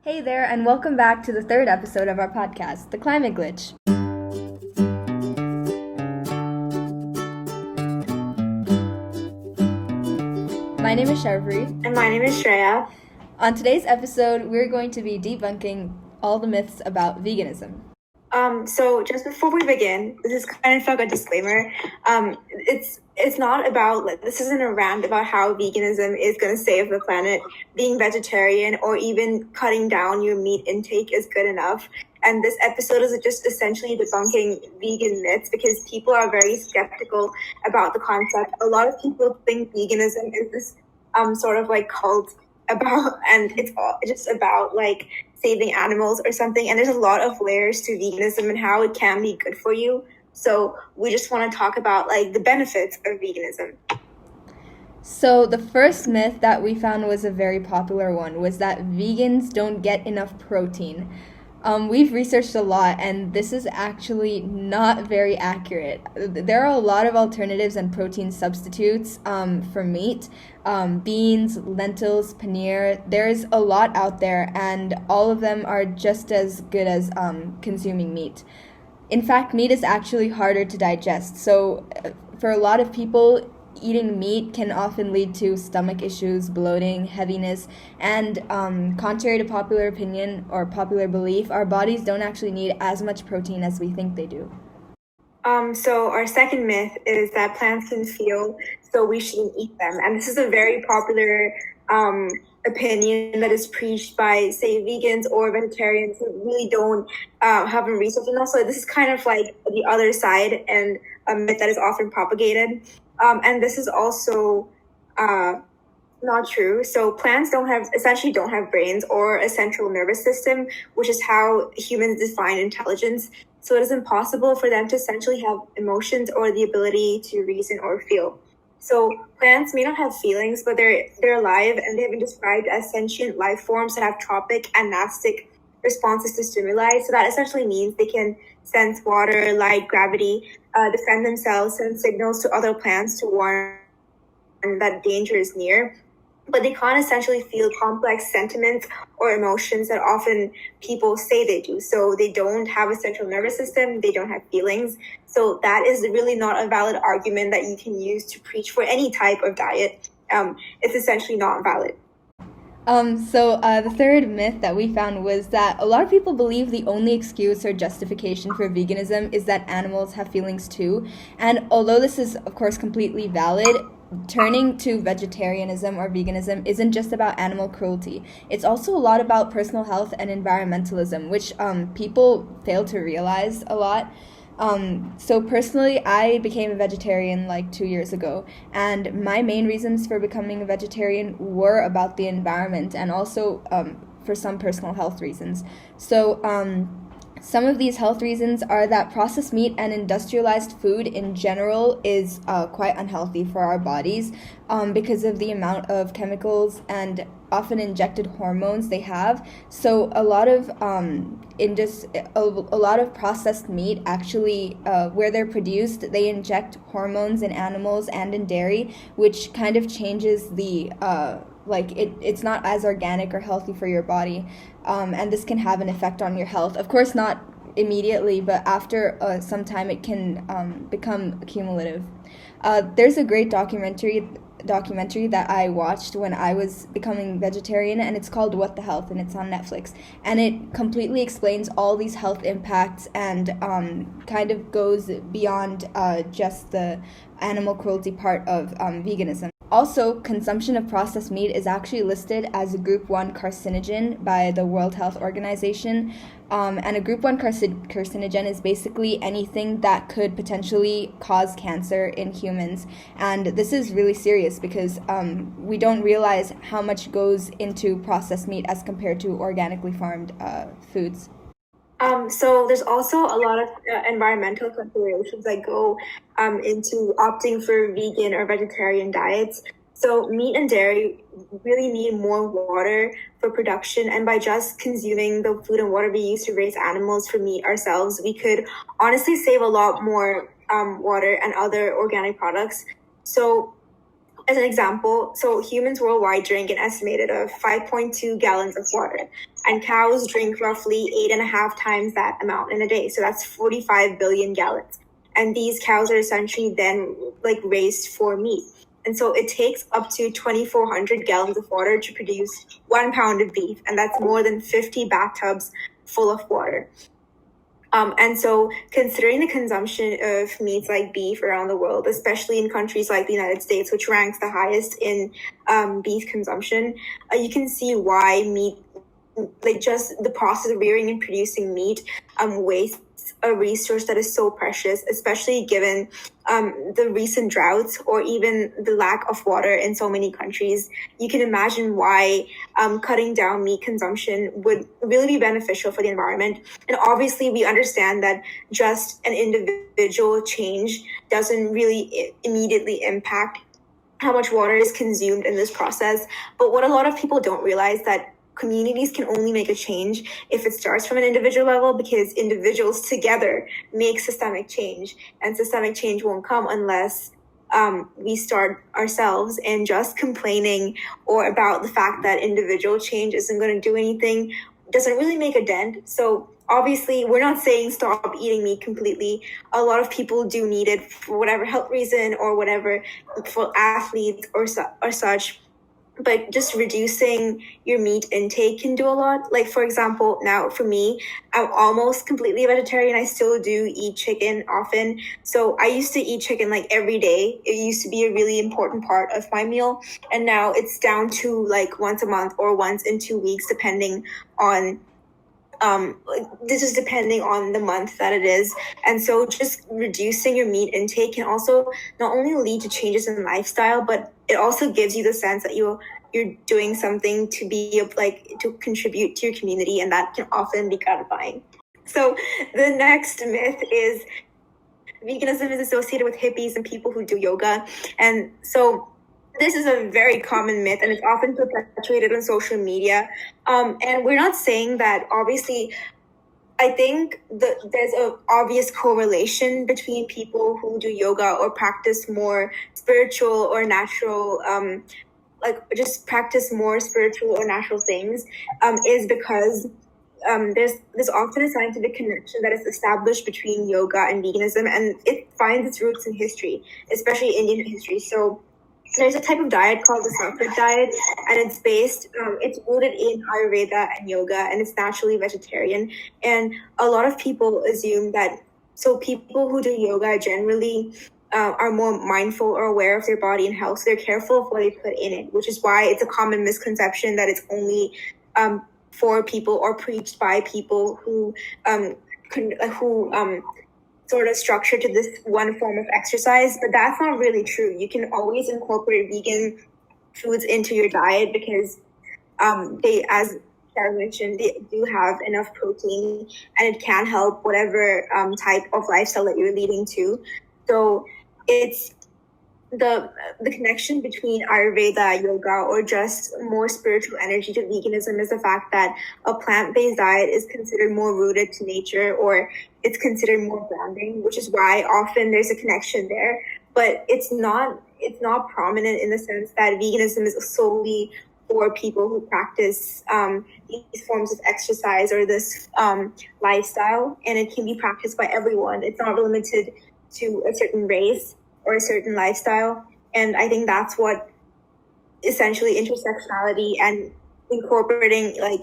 Hey there, and welcome back to the third episode of our podcast, The Climate Glitch. My name is Sharvari. And my name is Shreya. On today's episode, we're going to be debunking all the myths about veganism. So just before we begin, this is kind of like a disclaimer. It's not about, this isn't a rant about how veganism is going to save the planet. Being vegetarian or even cutting down your meat intake is good enough. And this episode is just essentially debunking vegan myths because people are very skeptical about the concept. A lot of people think veganism is this sort of like cult about, and it's all just about like saving animals or something. And there's a lot of layers to veganism and how it can be good for you. So we just want to talk about like the benefits of veganism. So the first myth that we found was a very popular one, was that vegans don't get enough protein. We've researched a lot, and this is actually not very accurate. There are a lot of alternatives and protein substitutes for meat. Beans, lentils, paneer. There's a lot out there, and all of them are just as good as consuming meat. In fact, meat is actually harder to digest. So for a lot of people, eating meat can often lead to stomach issues, bloating, heaviness, and contrary to popular opinion or popular belief, our bodies don't actually need as much protein as we think they do. So our second myth is that plants can feel, so we shouldn't eat them. And this is a very popular opinion that is preached by, say, vegans or vegetarians who really don't have research enough. So this is kind of like the other side and a myth that is often propagated. And this is also not true. So plants essentially don't have brains or a central nervous system, which is how humans define intelligence. So it is impossible for them to essentially have emotions or the ability to reason or feel. So plants may not have feelings, but they're alive, and they have been described as sentient life forms that have tropic and nastic responses to stimuli. So that essentially means they can sense water, light, gravity, defend themselves, send signals to other plants to warn that danger is near. But they can't essentially feel complex sentiments or emotions that often people say they do. So they don't have a central nervous system, they don't have feelings. So that is really not a valid argument that you can use to preach for any type of diet. It's essentially not valid. The third myth that we found was that a lot of people believe the only excuse or justification for veganism is that animals have feelings too. And although this is, of course, completely valid, turning to vegetarianism or veganism isn't just about animal cruelty. It's also a lot about personal health and environmentalism, which people fail to realize a lot. So personally, I became a vegetarian like 2 years ago, and my main reasons for becoming a vegetarian were about the environment and also for some personal health reasons. So some of these health reasons are that processed meat and industrialized food in general is quite unhealthy for our bodies because of the amount of chemicals and often injected hormones they have. So a lot of a lot of processed meat actually, where they're produced, they inject hormones in animals and in dairy, which kind of changes the it's not as organic or healthy for your body, and this can have an effect on your health. Of course, not immediately, but after some time, it can become cumulative. There's a great documentary that I watched when I was becoming vegetarian, and it's called What the Health, and it's on Netflix, and it completely explains all these health impacts and kind of goes beyond just the animal cruelty part of veganism. Also, consumption of processed meat is actually listed as a Group 1 carcinogen by the World Health Organization. And a Group 1 carcinogen is basically anything that could potentially cause cancer in humans. And this is really serious because we don't realize how much goes into processed meat as compared to organically farmed foods. So there's also a lot of environmental considerations that go into opting for vegan or vegetarian diets. So meat and dairy really need more water for production, and by just consuming the food and water we use to raise animals for meat ourselves, we could honestly save a lot more water and other organic products. So As an example, so humans worldwide drink an estimated of 5.2 gallons of water, and cows drink roughly 8.5 times that amount in a day. So that's 45 billion gallons. And these cows are essentially then like raised for meat. And so it takes up to 2,400 gallons of water to produce 1 pound of beef, and that's more than 50 bathtubs full of water. And so considering the consumption of meats like beef around the world, especially in countries like the United States, which ranks the highest in beef consumption, you can see why meat, like just the process of rearing and producing meat, wastes a resource that is so precious, especially given the recent droughts or even the lack of water in so many countries. You can imagine why cutting down meat consumption would really be beneficial for the environment. And obviously, we understand that just an individual change doesn't really immediately impact how much water is consumed in this process. But what a lot of people don't realize that communities can only make a change if it starts from an individual level, because individuals together make systemic change, and systemic change won't come unless we start ourselves. And just complaining or about the fact that individual change isn't going to do anything doesn't really make a dent. So obviously, we're not saying stop eating meat completely. A lot of people do need it for whatever health reason or whatever, for athletes or such. But just reducing your meat intake can do a lot. Like, for example, now for me, I'm almost completely vegetarian. I still do eat chicken often. So I used to eat chicken like every day. It used to be a really important part of my meal. And now it's down to like once a month or once in 2 weeks, depending on this is depending on the month that it is. And so just reducing your meat intake can also not only lead to changes in lifestyle, but it also gives you the sense that you're doing something to be like to contribute to your community, and that can often be gratifying. So the next myth is veganism is associated with hippies and people who do yoga. And so this is a very common myth, and it's often perpetuated on social media. And we're not saying that, obviously. I think there's an obvious correlation between people who do yoga or practice more spiritual or natural, like just practice more spiritual or natural things, is because there's often a scientific connection that is established between yoga and veganism, and it finds its roots in history, especially Indian history. So there's a type of diet called the Sattvic diet, and it's rooted in Ayurveda and yoga, and it's naturally vegetarian. And a lot of people assume that, so people who do yoga generally are more mindful or aware of their body and health, so they're careful of what they put in it, which is why it's a common misconception that it's only for people or preached by people who sort of structure to this one form of exercise, but that's not really true. You can always incorporate vegan foods into your diet because they, as Sarah mentioned, they do have enough protein, and it can help whatever type of lifestyle that you're leading to. So it's the connection between Ayurveda, yoga, or just more spiritual energy to veganism is the fact that a plant-based diet is considered more rooted to nature, or it's considered more grounding, which is why often there's a connection there. But it's not prominent in the sense that veganism is solely for people who practice these forms of exercise or this lifestyle, and it can be practiced by everyone. It's not limited to a certain race or a certain lifestyle. And I think that's what essentially intersectionality and incorporating like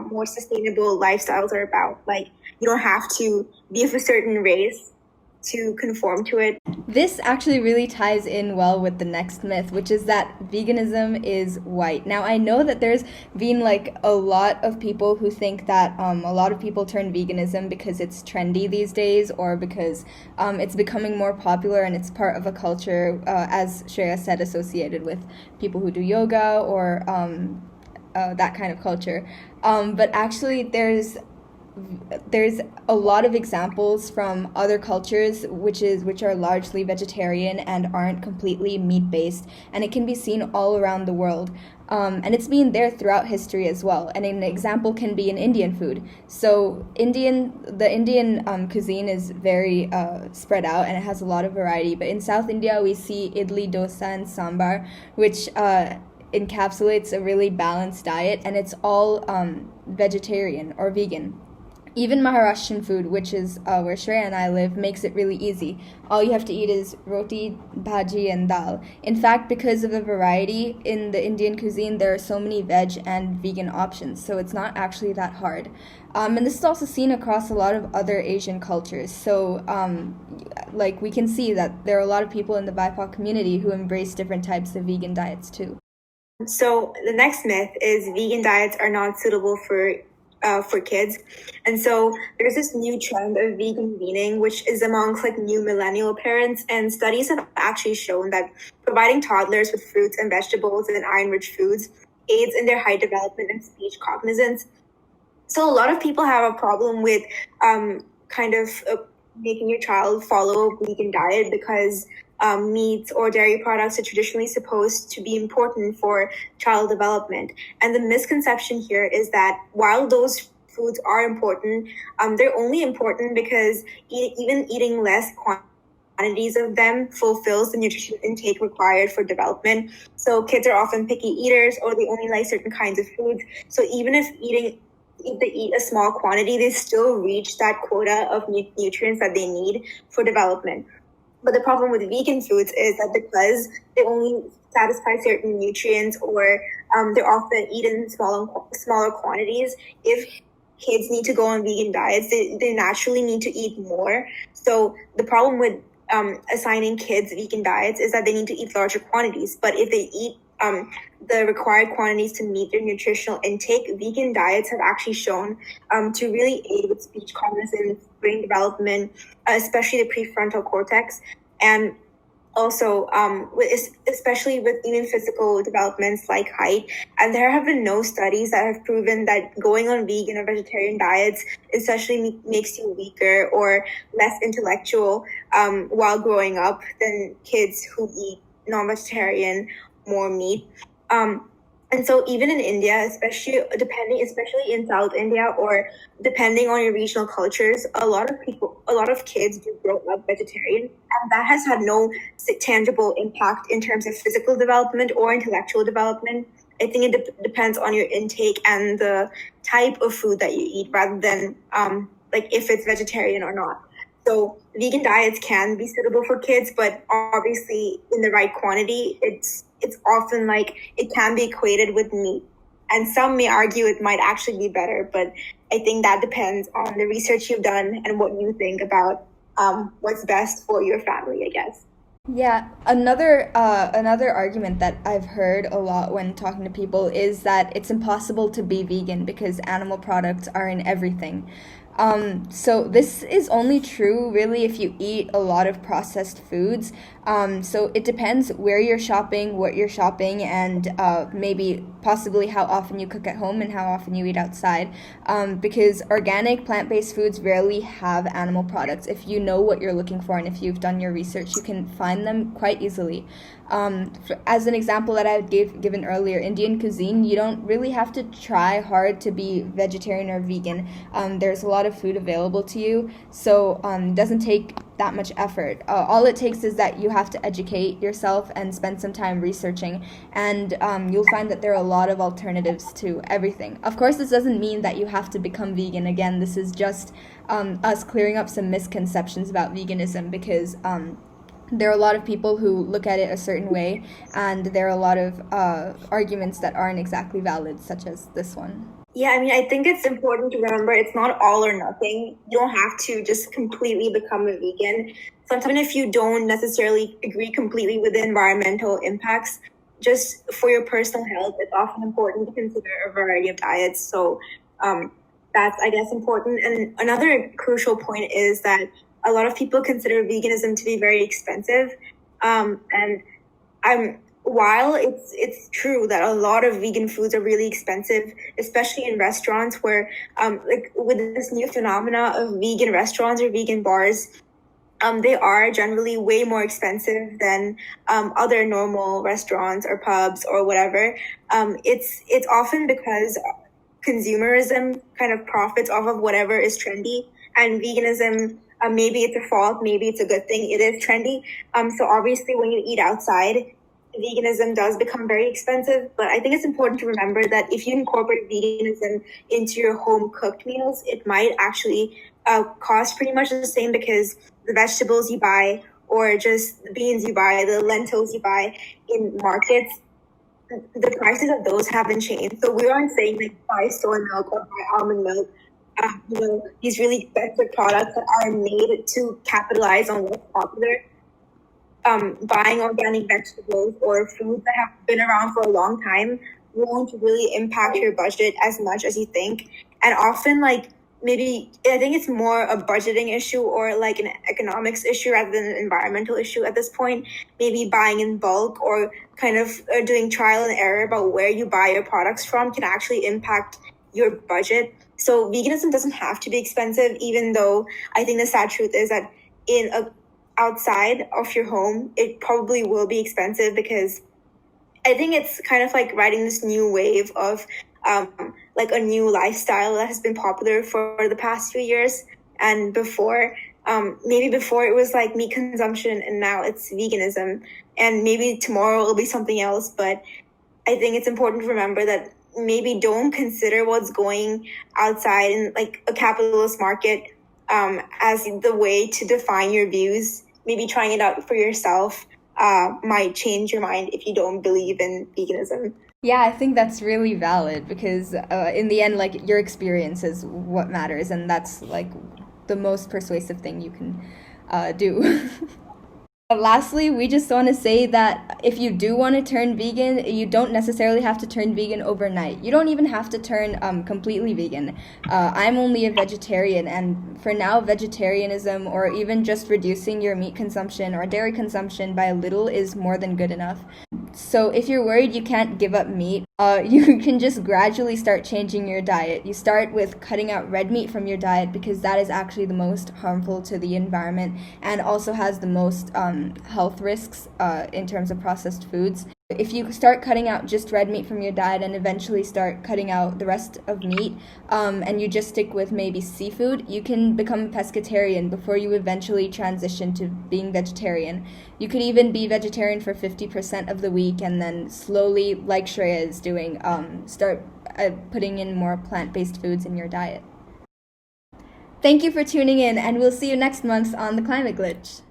more sustainable lifestyles are about. Like, you don't have to be of a certain race to conform to it. This actually really ties in well with the next myth, which is that veganism is white. Now, I know that there's been like a lot of people who think that a lot of people turn veganism because it's trendy these days, or because it's becoming more popular and it's part of a culture, as Shreya said, associated with people who do yoga or that kind of culture. But actually, there's there's a lot of examples from other cultures which are largely vegetarian and aren't completely meat based, and it can be seen all around the world. And it's been there throughout history as well. And an example can be in Indian food. So the Indian cuisine is very spread out and it has a lot of variety. But in South India, we see idli, dosa, and sambar, which encapsulates a really balanced diet, and it's all vegetarian or vegan. Even Maharashtrian food, which is where Shreya and I live, makes it really easy. All you have to eat is roti, bhaji, and dal. In fact, because of the variety in the Indian cuisine, there are so many veg and vegan options, so it's not actually that hard. And this is also seen across a lot of other Asian cultures. So, like, we can see that there are a lot of people in the BIPOC community who embrace different types of vegan diets too. So the next myth is vegan diets are not suitable for kids. And so there's this new trend of vegan weaning, which is amongst like new millennial parents. And studies have actually shown that providing toddlers with fruits and vegetables and iron-rich foods aids in their height development and speech cognizance. So a lot of people have a problem with making your child follow a vegan diet because meats or dairy products are traditionally supposed to be important for child development. And the misconception here is that while those foods are important, they're only important because even eating less quantities of them fulfills the nutrition intake required for development. So kids are often picky eaters, or they only like certain kinds of foods. So even if they eat a small quantity, they still reach that quota of nutrients that they need for development. But the problem with vegan foods is that because they only satisfy certain nutrients, or they're often eaten in smaller quantities, if kids need to go on vegan diets, they naturally need to eat more. So the problem with assigning kids vegan diets is that they need to eat larger quantities. But if they eat the required quantities to meet their nutritional intake, vegan diets have actually shown to really aid with speech cognizance, brain development, especially the prefrontal cortex, and also especially with even physical developments like height. And there have been no studies that have proven that going on vegan or vegetarian diets essentially makes you weaker or less intellectual while growing up than kids who eat non-vegetarian, more meat. And so even in India, especially in South India, or depending on your regional cultures, a lot of kids do grow up vegetarian, and that has had no tangible impact in terms of physical development or intellectual development. I think it depends on your intake and the type of food that you eat, rather than like if it's vegetarian or not. So vegan diets can be suitable for kids, but obviously in the right quantity, it's often like it can be equated with meat. And some may argue it might actually be better, but I think that depends on the research you've done and what you think about what's best for your family, I guess. Yeah, another argument that I've heard a lot when talking to people is that it's impossible to be vegan because animal products are in everything. So this is only true really if you eat a lot of processed foods. So it depends where you're shopping, what you're shopping, and maybe possibly how often you cook at home and how often you eat outside. Because organic plant-based foods rarely have animal products. If you know what you're looking for and if you've done your research, you can find them quite easily. As an example that I given earlier, Indian cuisine, you don't really have to try hard to be vegetarian or vegan. There's a lot of food available to you, so it doesn't take that much effort. All it takes is that you have to educate yourself and spend some time researching, and you'll find that there are a lot of alternatives to everything. Of course, this doesn't mean that you have to become vegan. Again, this is just us clearing up some misconceptions about veganism, because there are a lot of people who look at it a certain way, and there are a lot of arguments that aren't exactly valid, such as this one. Yeah, I mean, I think it's important to remember it's not all or nothing. You don't have to just completely become a vegan. Sometimes if you don't necessarily agree completely with the environmental impacts, just for your personal health, it's often important to consider a variety of diets. So that's, I guess, important. And another crucial point is that a lot of people consider veganism to be very expensive. And I'm while it's true that a lot of vegan foods are really expensive, especially in restaurants where like with this new phenomena of vegan restaurants or vegan bars, they are generally way more expensive than other normal restaurants or pubs or whatever. It's often because consumerism kind of profits off of whatever is trendy, and veganism, maybe it's a fault, maybe it's a good thing, it is trendy. So obviously when you eat outside, veganism does become very expensive, but I think it's important to remember that if you incorporate veganism into your home cooked meals, it might actually cost pretty much the same, because the vegetables you buy, or just the beans you buy, the lentils you buy in markets, the prices of those haven't changed. So we aren't saying like buy soy milk or buy almond milk. These really expensive products that are made to capitalize on what's popular. Buying organic vegetables or foods that have been around for a long time won't really impact your budget as much as you think. And often, like, maybe I think it's more a budgeting issue or like an economics issue rather than an environmental issue at this point. Maybe buying in bulk or kind of doing trial and error about where you buy your products from can actually impact your budget. So veganism doesn't have to be expensive, even though I think the sad truth is that in a outside of your home, it probably will be expensive, because I think it's kind of like riding this new wave of like a new lifestyle that has been popular for the past few years. And before, maybe before it was like meat consumption, and now it's veganism. And maybe tomorrow it'll be something else. But I think it's important to remember that maybe don't consider what's going outside in like a capitalist market as the way to define your views. Maybe trying it out for yourself might change your mind if you don't believe in veganism. Yeah, I think that's really valid because in the end, like your experience is what matters, and that's like the most persuasive thing you can do. Lastly, we just want to say that if you do want to turn vegan, you don't necessarily have to turn vegan overnight. You don't even have to turn completely vegan. I'm only a vegetarian, and for now, vegetarianism or even just reducing your meat consumption or dairy consumption by a little is more than good enough. So if you're worried you can't give up meat, you can just gradually start changing your diet. You start with cutting out red meat from your diet because that is actually the most harmful to the environment and also has the most health risks in terms of processed foods. If you start cutting out just red meat from your diet and eventually start cutting out the rest of meat, and you just stick with maybe seafood, you can become a pescatarian before you eventually transition to being vegetarian. You could even be vegetarian for 50% of the week and then slowly, like Shreya is doing, start putting in more plant-based foods in your diet. Thank you for tuning in, and we'll see you next month on The Climate Glitch.